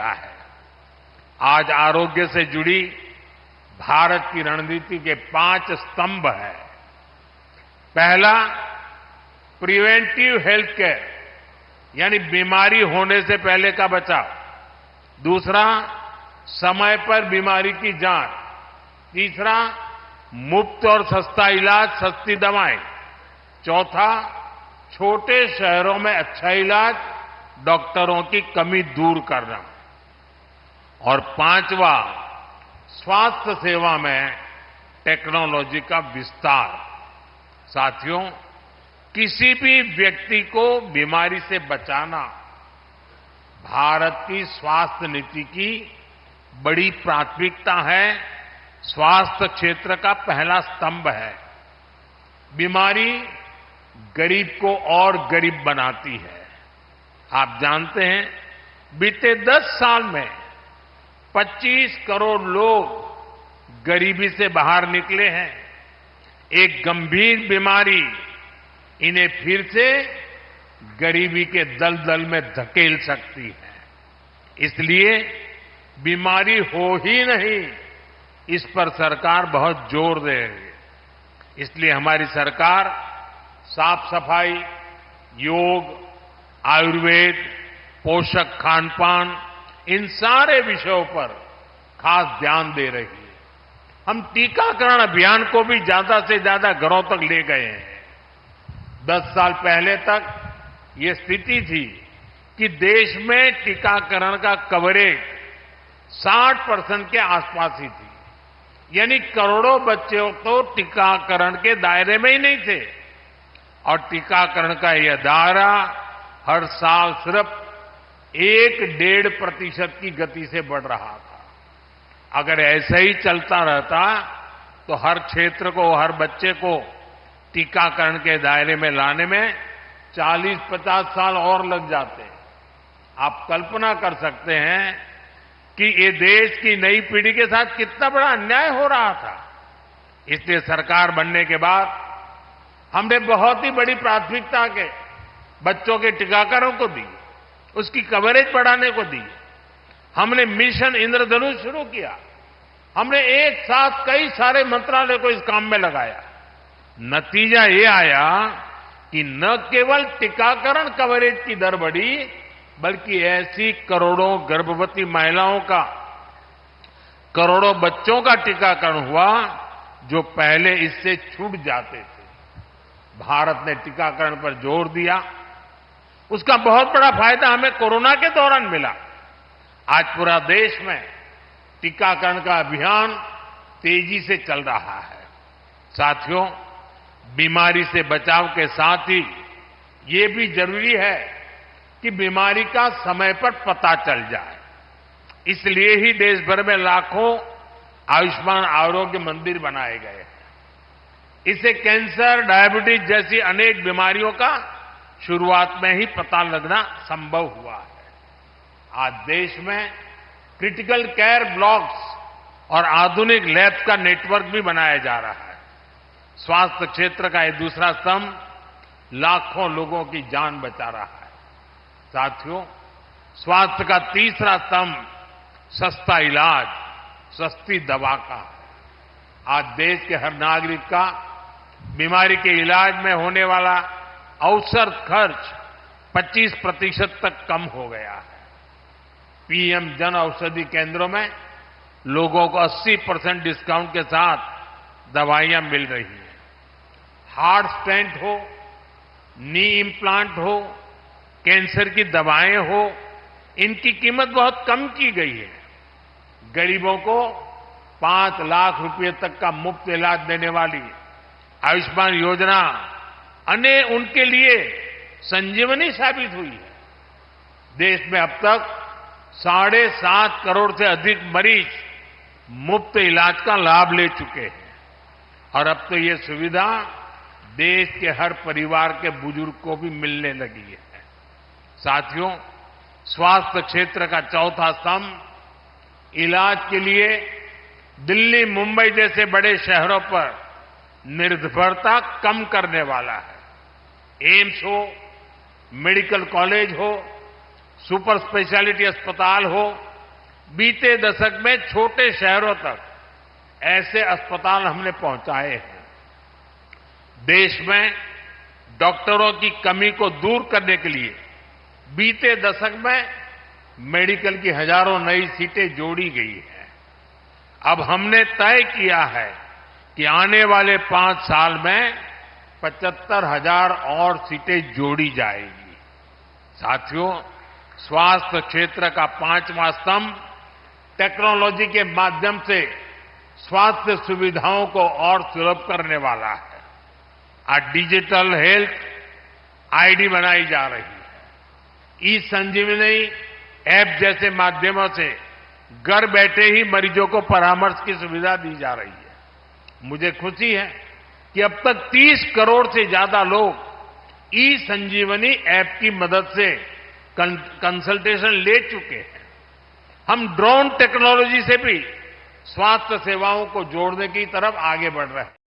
किया है। आज आरोग्य से जुड़ी भारत की रणनीति के 5 स्तंभ हैं। पहला, प्रिवेंटिव हेल्थ केयर, यानी बीमारी होने से पहले का बचाव। दूसरा, समय पर बीमारी की जांच। तीसरा, मुफ्त और सस्ता इलाज, सस्ती दवाएं। चौथा, छोटे शहरों में अच्छा इलाज, डॉक्टरों की कमी दूर करना। और पांचवा, स्वास्थ्य सेवा में टेक्नोलॉजी का विस्तार। साथियों, किसी भी व्यक्ति को बीमारी से बचाना भारत की स्वास्थ्य नीति की बड़ी प्राथमिकता है, स्वास्थ्य क्षेत्र का पहला स्तंभ है। बीमारी गरीब को और गरीब बनाती है। आप जानते हैं, बीते 10 साल में 25 करोड़ लोग गरीबी से बाहर निकले हैं। एक गंभीर बीमारी इन्हें फिर से गरीबी के दलदल में धकेल सकती है। इसलिए बीमारी हो ही नहीं, इस पर सरकार बहुत जोर दे रही है। इसलिए हमारी सरकार साफ सफाई, योग, आयुर्वेद, पोषक खान-पान, इन सारे विषयों पर खास ध्यान दे रही है। हम टीकाकरण अभियान को भी ज्यादा से ज्यादा घरों तक ले गए हैं। 10 साल पहले तक ये स्थिति थी कि देश में टीकाकरण का कवरेज 60% के आसपास ही थी, यानी करोड़ों बच्चे तो टीकाकरण के दायरे में ही नहीं थे। और टीकाकरण का यह दायरा हर साल सिर्फ 1-1.5% की गति से बढ़ रहा था। अगर ऐसा ही चलता रहता तो हर क्षेत्र को, हर बच्चे को टीकाकरण के दायरे में लाने में 40-50 साल और लग जाते। आप कल्पना कर सकते हैं कि ये देश की नई पीढ़ी के साथ कितना बड़ा अन्याय हो रहा था। इसलिए सरकार बनने के बाद हमने बहुत ही बड़ी प्राथमिकता के बच्चों के टीकाकरण को दी, उसकी कवरेज बढ़ाने को दी। हमने मिशन इंद्रधनुष शुरू किया। हमने एक साथ कई सारे मंत्रालय को इस काम में लगाया। नतीजा ये आया कि न केवल टीकाकरण कवरेज की दर बढ़ी, बल्कि ऐसी करोड़ों गर्भवती महिलाओं का, करोड़ों बच्चों का टीकाकरण हुआ जो पहले इससे छूट जाते थे। भारत ने टीकाकरण पर जोर दिया। उसका बहुत बड़ा फायदा हमें कोरोना के दौरान मिला। आज पूरा देश में टीकाकरण का अभियान तेजी से चल रहा है। साथियों, बीमारी से बचाव के साथ ही ये भी जरूरी है कि बीमारी का समय पर पता चल जाए। इसलिए ही देश भर में लाखों आयुष्मान आरोग्य मंदिर बनाए गए हैं। इससे कैंसर, डायबिटीज जैसी अनेक बीमारियों का शुरुआत में ही पता लगना संभव हुआ है। आज देश में क्रिटिकल केयर ब्लॉक्स और आधुनिक लैब्स का नेटवर्क भी बनाया जा रहा है। स्वास्थ्य क्षेत्र का ये दूसरा स्तंभ लाखों लोगों की जान बचा रहा है। साथियों, स्वास्थ्य का तीसरा स्तंभ सस्ता इलाज, सस्ती दवा का है। आज देश के हर नागरिक का बीमारी के इलाज में होने वाला औसत खर्च 25% तक कम हो गया है। पीएम जन औषधि केंद्रों में लोगों को 80% डिस्काउंट के साथ दवाइयां मिल रही हैं। हार्ट स्टेंट हो, नी इम्प्लांट हो, कैंसर की दवाएं हो, इनकी कीमत बहुत कम की गई है। गरीबों को 5 लाख रुपए तक का मुफ्त इलाज देने वाली आयुष्मान योजना उनके लिए संजीवनी साबित हुई है। देश में अब तक 7.5 करोड़ से अधिक मरीज मुफ्त इलाज का लाभ ले चुके हैं और अब तो ये सुविधा देश के हर परिवार के बुजुर्ग को भी मिलने लगी है। साथियों, स्वास्थ्य क्षेत्र का चौथा स्तंभ इलाज के लिए दिल्ली, मुंबई जैसे बड़े शहरों पर निर्भरता कम करने वाला है। एम्स हो, मेडिकल कॉलेज हो, सुपर स्पेशलिटी अस्पताल हो, बीते दशक में छोटे शहरों तक ऐसे अस्पताल हमने पहुंचाए हैं। देश में डॉक्टरों की कमी को दूर करने के लिए बीते दशक में मेडिकल की हजारों नई सीटें जोड़ी गई हैं। अब हमने तय किया है कि आने वाले 5 साल में 75,000 और सीटें जोड़ी जाएगी। साथियों, स्वास्थ्य क्षेत्र का 5वां स्तंभ टेक्नोलॉजी के माध्यम से स्वास्थ्य सुविधाओं को और सुलभ करने वाला है। आज डिजिटल हेल्थ आईडी बनाई जा रही है। ई संजीवनी ऐप जैसे माध्यमों से घर बैठे ही मरीजों को परामर्श की सुविधा दी जा रही है। मुझे खुशी है कि अब तक 30 करोड़ से ज्यादा लोग ई संजीवनी ऐप की मदद से कंसल्टेशन ले चुके हैं। हम ड्रोन टेक्नोलॉजी से भी स्वास्थ्य सेवाओं को जोड़ने की तरफ आगे बढ़ रहे हैं।